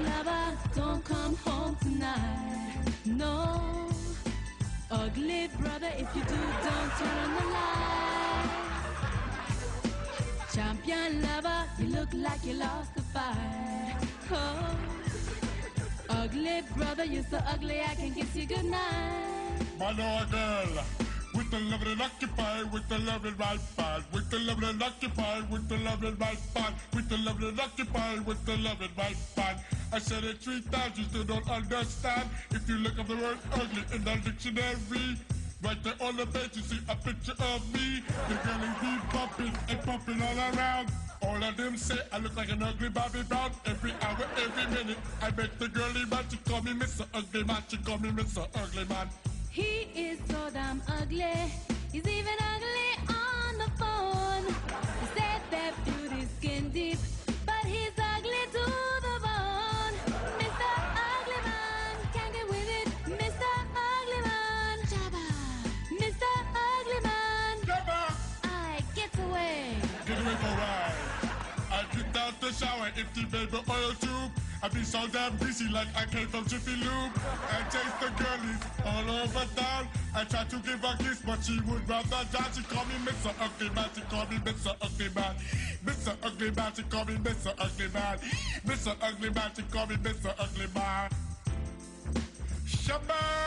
lover, don't come home tonight. No, ugly brother, if you do, don't turn on the light. Champion lover, you look like you lost the fight. Oh, ugly brother, you're so ugly I can kiss you goodnight. My Lord girl, with the love and occupy, with the love and right part, with the love and occupy, with the love and right part, with the love and occupy, with the love and right part. I said it 3 times, you still don't understand. If you look up the word ugly in the dictionary, right there on the page you see a picture of me. The girl is be bumping and pumping all around. All of them say I look like an ugly Bobby Brown. Every hour, every minute, I make the girlie man. She call me Mr. Ugly Man, she call me Mr. Ugly Man. He is so damn ugly, he's even ugly on the phone. He said that beauty's skin deep, but he's ugly to the bone. Mr. Ugly Man, can't get with it. Mr. Ugly Man, Shabba. Mr. Ugly Man, Shabba! I get away. Get away for a ride. I get out the shower, empty baby oil tube. I be so damn busy like I came from Jiffy Lube. I chase the girlies all over town. I try to give her a kiss, but she would rather die. She call me Mr. Ugly Man, she call me Mr. Ugly Man. Mr. Ugly Man, she call me Mr. Ugly Man. Mr. Ugly Man, she call me Mr. Ugly Man. Shabba!